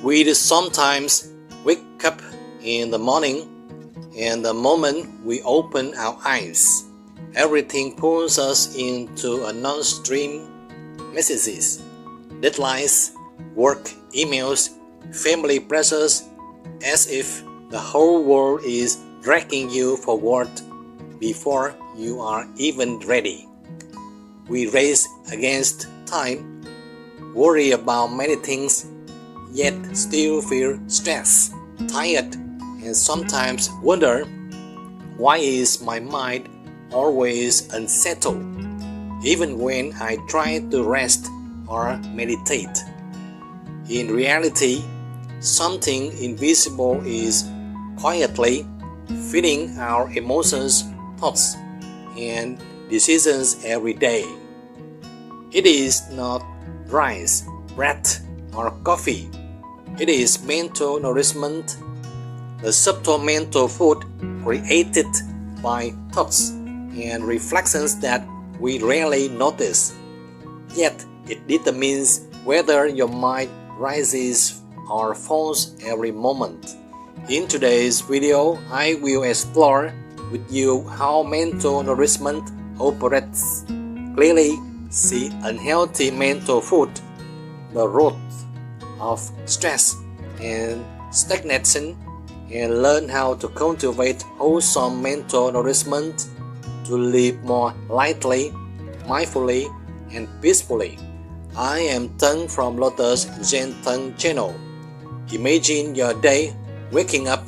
We sometimes wake up in the morning, and the moment we open our eyes, everything pulls us into a non-stream messages, deadlines, work, emails, family pressures, as if the whole world is dragging you forward before you are even ready. We race against time, worry about many things, yet still feel stressed, tired, and sometimes wonder, why is my mind always unsettled, even when I try to rest or meditate? In reality, something invisible is quietly feeding our emotions, thoughts, and decisions every day. It is not rice, bread, or coffee. It is mental nourishment, the subtle mental food created by thoughts and reflections that we rarely notice. Yet it determines whether your mind rises or falls every moment. In today's video, I will explore with you how mental nourishment operates. Clearly see unhealthy mental food, the root of stress and stagnation, and learn how to cultivate wholesome mental nourishment to live more lightly, mindfully, and peacefully. I am Tân from Lotuszentan channel. Imagine your day, waking up,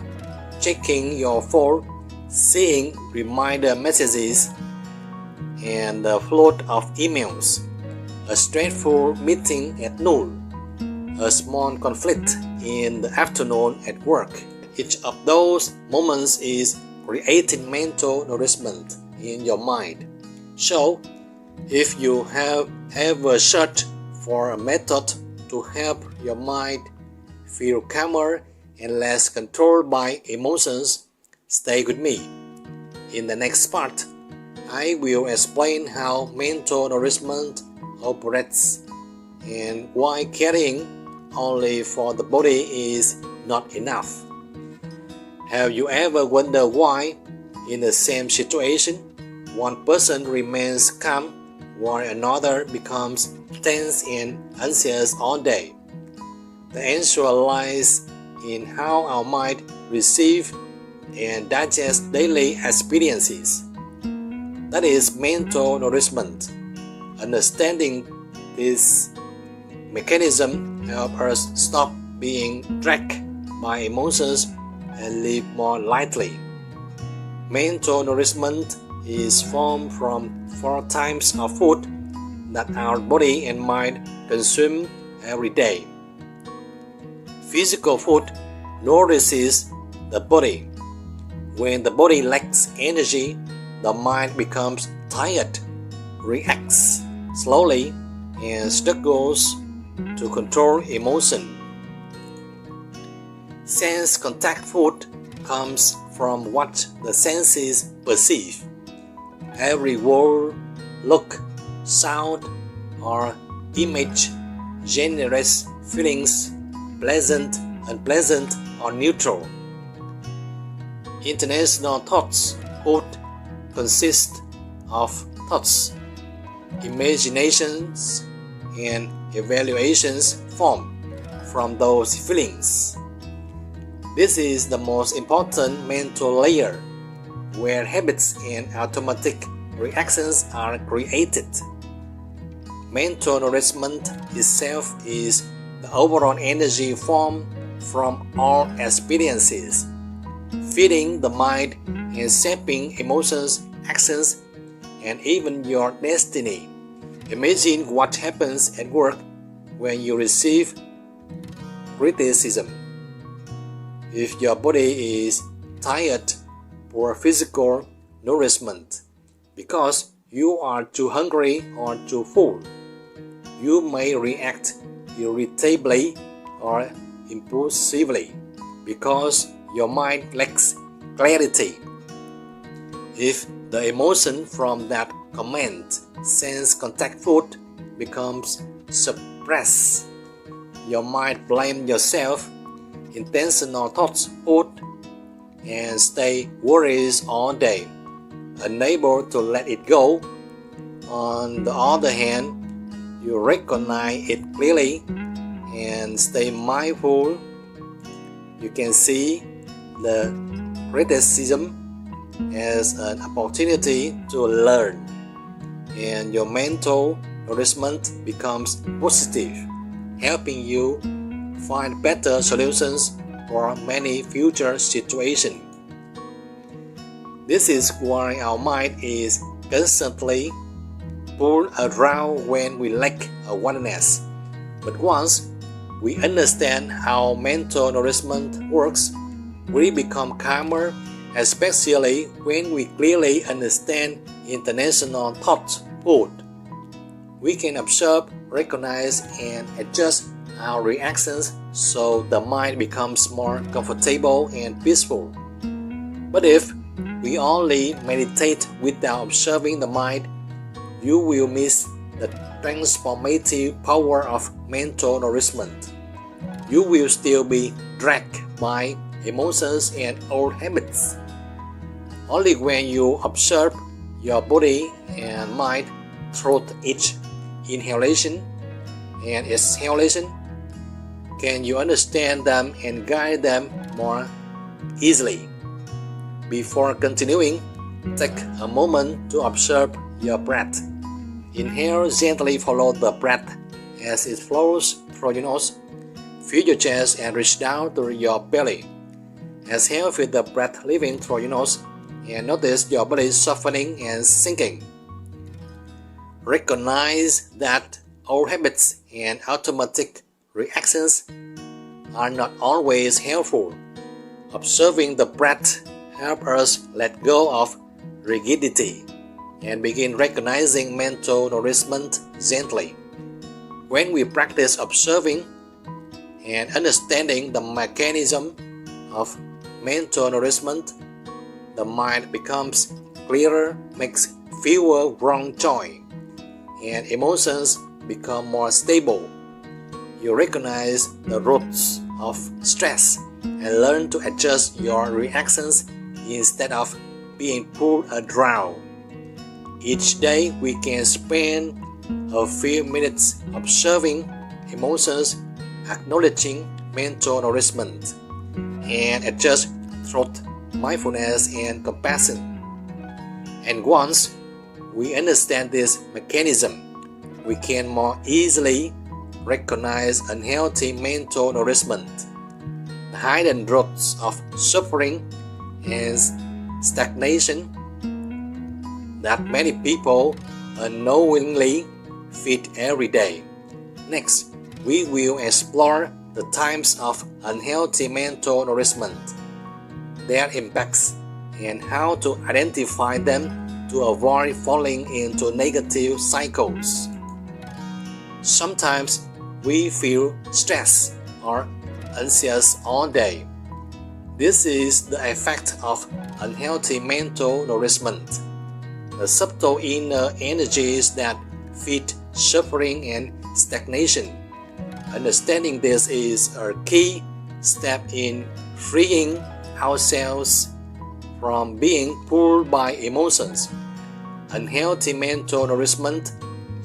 checking your phone, seeing reminder messages, and a flood of emails, a stressful meeting at noon, a small conflict in the afternoon at work. Each of those moments is creating mental nourishment in your mind. So, if you have ever searched for a method to help your mind feel calmer and less controlled by emotions, stay with me. In the next part, I will explain how mental nourishment operates and why caring only for the body is not enough. Have you ever wondered why, in the same situation, one person remains calm while another becomes tense and anxious all day? The answer lies in how our mind receives and digests daily experiences. That is mental nourishment. Understanding this mechanism helps us stop being dragged by emotions and live more lightly. Mental nourishment is formed from 4 types of food that our body and mind consume every day. Physical food nourishes the body. When the body lacks energy, the mind becomes tired, reacts slowly, and struggles to control emotion. Sense contact food comes from what the senses perceive. Every word, look, sound, or image generates feelings, pleasant, unpleasant, or neutral. International thoughts food consists of thoughts, imaginations, and evaluations formed from those feelings. This is the most important mental layer, where habits and automatic reactions are created. Mental nourishment itself is the overall energy formed from all experiences, feeding the mind and shaping emotions, actions, and even your destiny. Imagine what happens at work when you receive criticism. If your body is tired, poor physical nourishment because you are too hungry or too full, you may react irritably or impulsively because your mind lacks clarity. If the emotion from that comment sense contact food becomes suppressed, your mind blame yourself, intentional thoughts put, and stay worries all day, unable to let it go. On the other hand, you recognize it clearly and stay mindful. You can see the criticism as an opportunity to learn, and your mental nourishment becomes positive, helping you find better solutions for many future situations. This is why our mind is constantly pulled around when we lack awareness. But once we understand how mental nourishment works, we become calmer, especially when we clearly understand international thought put. We can observe, recognize, and adjust our reactions so the mind becomes more comfortable and peaceful. But if we only meditate without observing the mind, you will miss the transformative power of mental nourishment. You will still be dragged by emotions and old habits. Only when you observe your body and mind through each inhalation and exhalation can you understand them and guide them more easily. Before continuing, take a moment to observe your breath. Inhale, gently follow the breath as it flows through your nose. Feel your chest and reach down to your belly. Exhale, feel the breath leaving through your nose and notice your belly softening and sinking. Recognize that old habits and automatic reactions are not always helpful. Observing the breath helps us let go of rigidity and begin recognizing mental nourishment gently. When we practice observing and understanding the mechanism of mental nourishment, the mind becomes clearer, makes fewer wrong choices, and emotions become more stable. You recognize the roots of stress and learn to adjust your reactions instead of being pulled around. Each day we can spend a few minutes observing emotions, acknowledging mental nourishment, and adjust through mindfulness and compassion. And once we understand this mechanism, we can more easily recognize unhealthy mental nourishment, the hidden roots of suffering and stagnation that many people unknowingly feed every day. Next, we will explore the types of unhealthy mental nourishment, their impacts, and how to identify them to avoid falling into negative cycles. Sometimes we feel stressed or anxious all day. This is the effect of unhealthy mental nourishment, the subtle inner energies that feed suffering and stagnation. Understanding this is a key step in freeing ourselves from being pulled by emotions. Unhealthy mental nourishment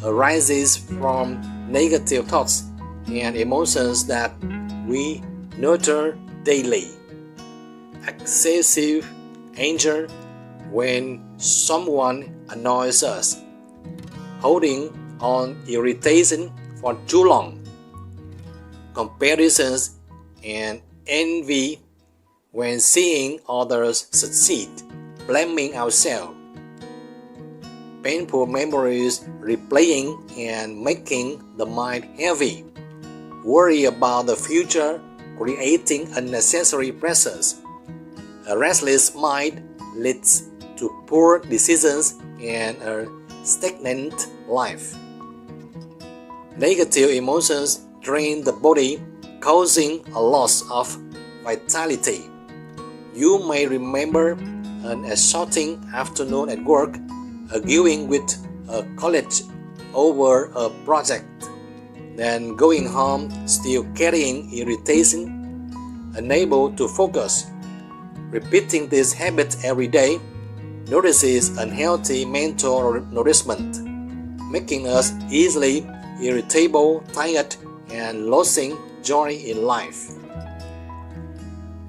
arises from negative thoughts and emotions that we nurture daily. Excessive anger when someone annoys us, holding on irritation for too long, comparisons and envy when seeing others succeed, blaming ourselves, painful memories replaying and making the mind heavy, worry about the future creating unnecessary pressures. A restless mind leads to poor decisions and a stagnant life. Negative emotions drain the body, causing a loss of vitality. You may remember an exhausting afternoon at work, arguing with a colleague over a project then going home still carrying irritation, unable to focus. Repeating this habit every day nourishes unhealthy mental nourishment, making us easily irritable, tired, and losing joy in life.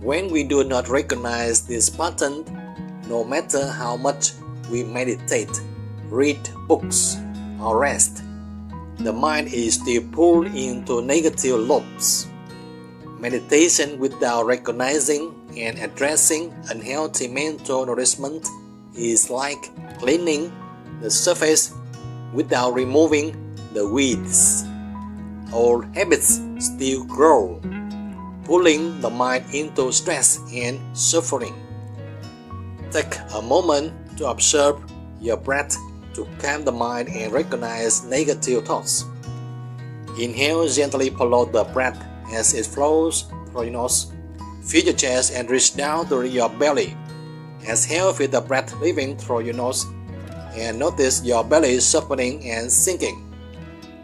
When we do not recognize this pattern, no matter how much we meditate, read books, or rest, the mind is still pulled into negative loops. Meditation without recognizing and addressing unhealthy mental nourishment is like cleaning the surface without removing the weeds. Old habits still grow, pulling the mind into stress and suffering. Take a moment to observe your breath to calm the mind and recognize negative thoughts. Inhale gently, follow the breath as it flows through your nose. Feel your chest and reach down to your belly. Exhale, feel the breath leaving through your nose and notice your belly softening and sinking.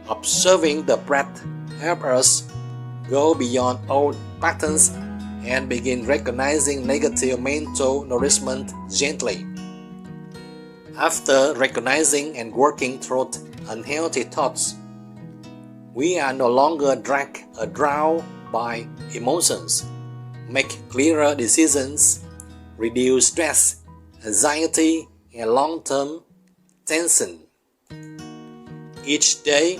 Observing the breath helps us go beyond old patterns and begin recognizing negative mental nourishment gently. After recognizing and working through unhealthy thoughts, we are no longer dragged or drowned by emotions, make clearer decisions, reduce stress, anxiety, and long-term tension. Each day,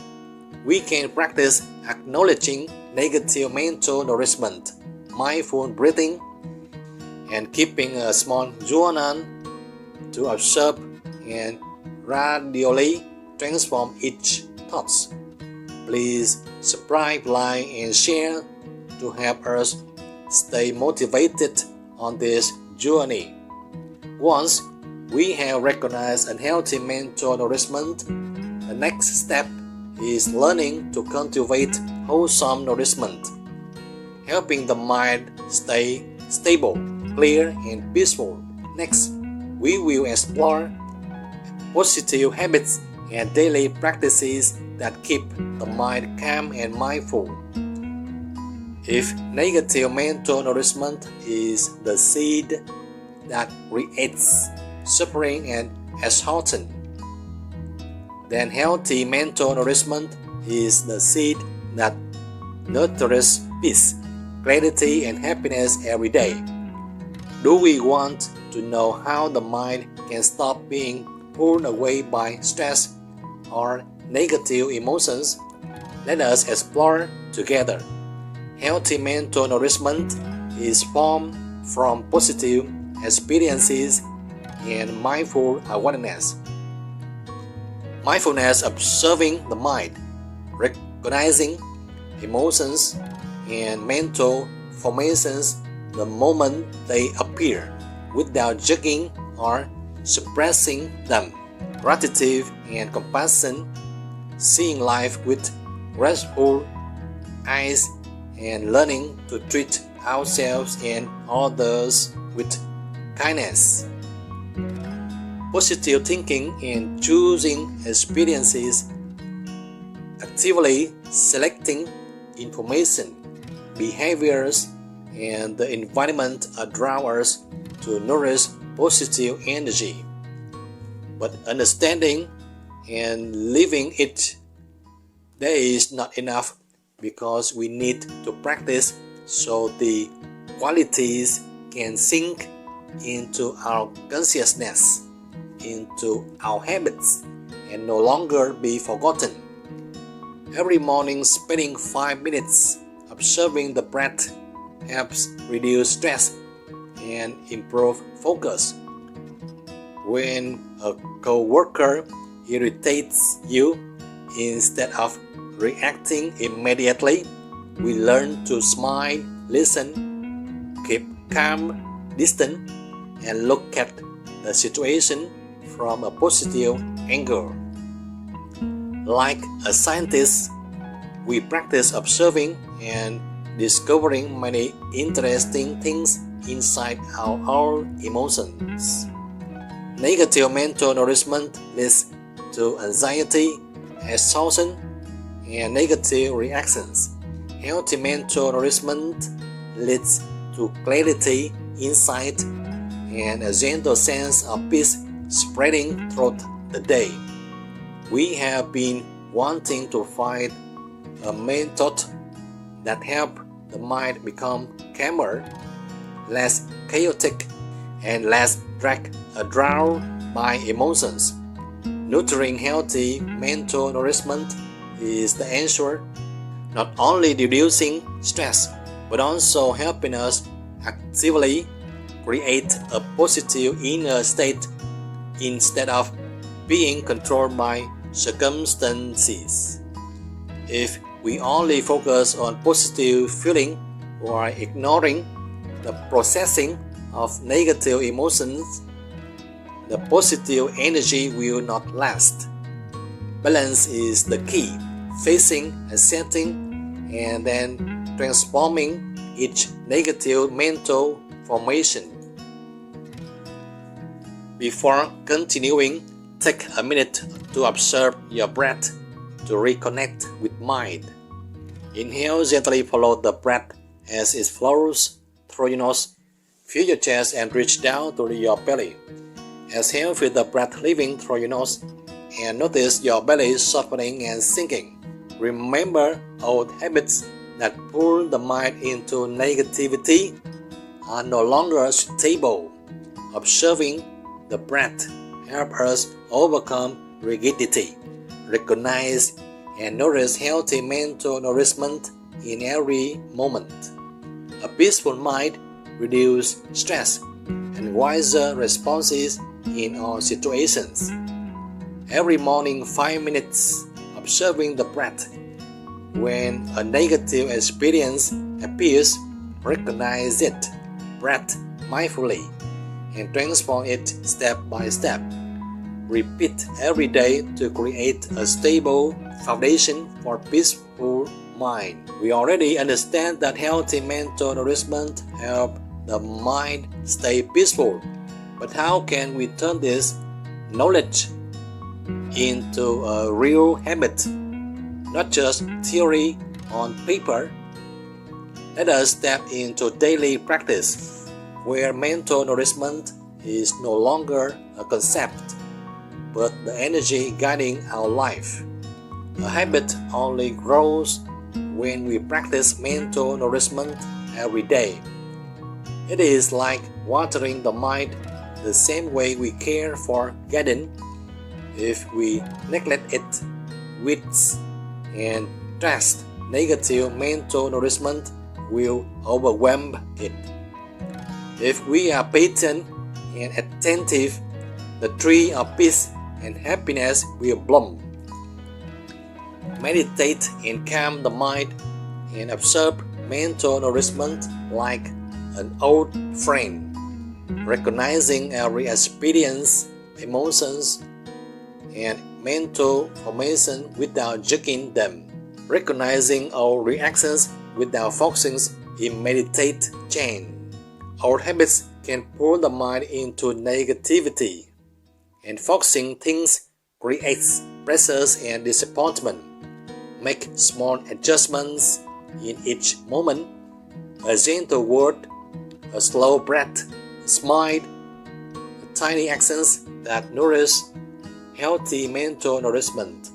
we can practice acknowledging negative mental nourishment, mindful breathing, and keeping a small journal to observe and gradually transform each thought. Please subscribe, like, and share to help us stay motivated on this journey. Once we have recognized unhealthy mental nourishment, the next step is learning to cultivate wholesome nourishment, helping the mind stay stable, clear, and peaceful. Next, we will explore positive habits and daily practices that keep the mind calm and mindful. If negative mental nourishment is the seed that creates suffering and exhaustion, then healthy mental nourishment is the seed that nurtures peace, clarity, and happiness every day. Do we want to know how the mind can stop being pulled away by stress or negative emotions? Let us explore together. Healthy mental nourishment is formed from positive experiences and mindful awareness. Mindfulness, observing the mind, recognizing emotions and mental formations the moment they appear, without judging or suppressing them. Gratitude and compassion, seeing life with grateful eyes, and learning to treat ourselves and others with kindness. Positive thinking and choosing experiences, actively selecting information, behaviors, and the environment allow us to nourish positive energy. But understanding and living it, there is not enough, because we need to practice so the qualities can sink into our consciousness, into our habits, and no longer be forgotten. Every morning, spending 5 minutes observing the breath helps reduce stress and improve focus. When a co-worker irritates you, instead of reacting immediately, we learn to smile, listen, keep calm, distant, and look at the situation from a positive angle. Like a scientist, we practice observing and discovering many interesting things inside our own emotions. Negative mental nourishment leads to anxiety, exhaustion, and negative reactions. Healthy mental nourishment leads to clarity, insight, and a gentle sense of peace spreading throughout the day. We have been wanting to find a method that help the mind become calmer, less chaotic, and less dragged down by emotions. Nurturing healthy mental nourishment is the answer, not only reducing stress, but also helping us actively create a positive inner state instead of being controlled by circumstances. If we only focus on positive feeling while ignoring the processing of negative emotions, the positive energy will not last. Balance is the key, facing, accepting, and then transforming each negative mental formation. Before continuing, take a minute to observe your breath to reconnect with mind. Inhale, gently follow the breath as it flows through your nose. Feel your chest and reach down to your belly. Exhale, feel the breath leaving through your nose and notice your belly softening and sinking. Remember, old habits that pull the mind into negativity are no longer stable. Observing the breath helps us overcome rigidity, recognize and nourish healthy mental nourishment in every moment. A peaceful mind reduces stress and wiser responses in all situations. Every morning 5 minutes observing the breath. When a negative experience appears, recognize it, breathe mindfully, and transform it step by step. Repeat every day to create a stable foundation for peaceful mind. We already understand that healthy mental nourishment helps the mind stay peaceful. But how can we turn this knowledge into a real habit, not just theory on paper? Let us step into daily practice, where mental nourishment is no longer a concept, but the energy guiding our life. A habit only grows when we practice mental nourishment every day. It is like watering the mind the same way we care for garden. If we neglect it, weeds and dust, negative mental nourishment will overwhelm it. If we are patient and attentive, the tree of peace and happiness will bloom. Meditate and calm the mind and observe mental nourishment like an old friend, recognizing every experience, emotions, and mental formation without judging them, recognizing our reactions without focusing in meditate chain. Our habits can pull the mind into negativity, and focusing things creates pressures and disappointment. Make small adjustments in each moment, a gentle word, a slow breath, a smile, tiny actions that nourish healthy mental nourishment.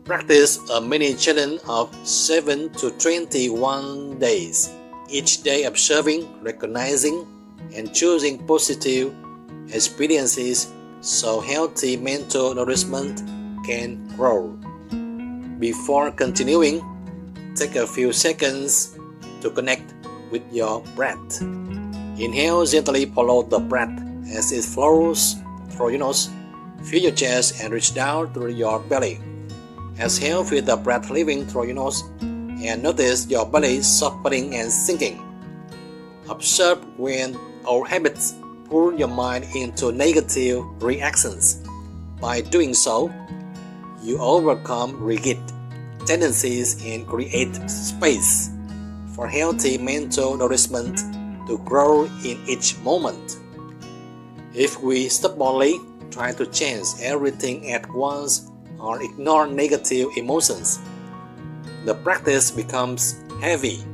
Practice a mini challenge of 7 to 21 days, each day observing, recognizing, and choosing positive experiences so healthy mental nourishment can grow. Before continuing, take a few seconds to connect with your breath. Inhale, gently follow the breath as it flows through your nose. Feel your chest and reach down through your belly. Exhale, feel the breath leaving through your nose and notice your belly softening and sinking. Observe when our habits pull your mind into negative reactions. By doing so, you overcome rigid tendencies and create space for healthy mental nourishment to grow in each moment. If we stubbornly try to change everything at once or ignore negative emotions, the practice becomes heavy,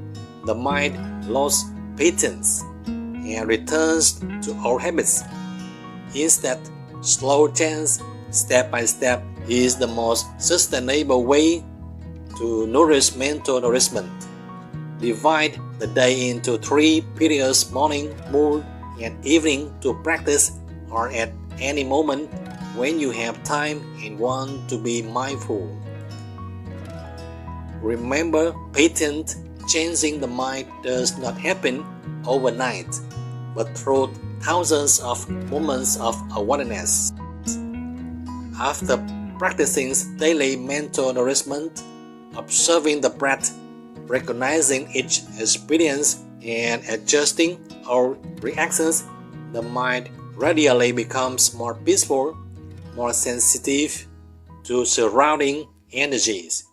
the mind loses patience and returns to old habits. Instead, slow change, step by step, is the most sustainable way to nourish mental nourishment. Divide the day into 3 periods: morning, noon, and evening to practice, or at any moment when you have time and want to be mindful. Remember, patent changing the mind does not happen overnight, but through thousands of moments of awareness. After practicing daily mental nourishment, observing the breath, recognizing each experience, and adjusting our reactions, the mind gradually becomes more peaceful, more sensitive to surrounding energies,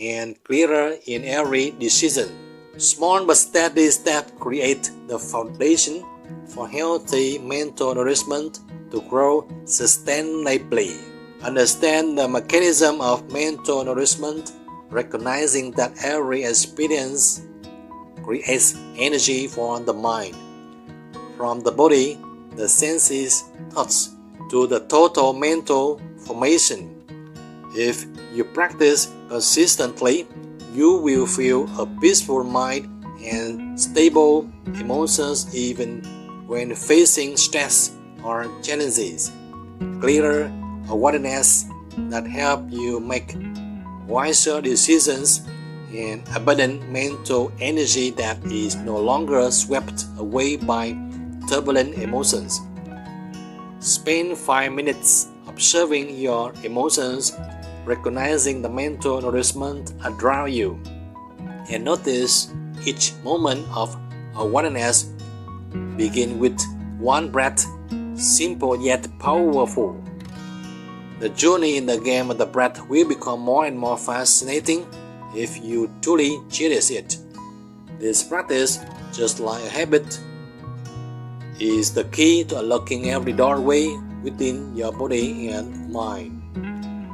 and clearer in every decision. Small but steady steps create the foundation for healthy mental nourishment to grow sustainably. Understand the mechanism of mental nourishment, recognizing that every experience creates energy for the mind. From the body, the senses, thoughts, to the total mental formation. If you practice consistently, you will feel a peaceful mind and stable emotions even when facing stress or challenges. Clearer awareness that help you make wiser decisions and abundant mental energy that is no longer swept away by turbulent emotions. Spend 5 minutes observing your emotions, recognizing the mental nourishment around you, and notice each moment of awareness. Begin with one breath, simple yet powerful. The journey in the game of the breath will become more and more fascinating if you truly cherish it. This practice, just like a habit, is the key to unlocking every doorway within your body and mind.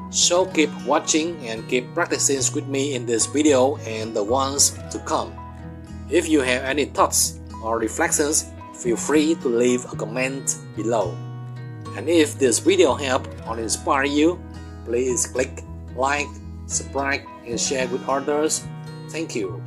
So keep watching and keep practicing with me in this video and the ones to come. If you have any thoughts or reflections, feel free to leave a comment below. And if this video helped or inspired you, please click like, subscribe, and share with others. Thank you.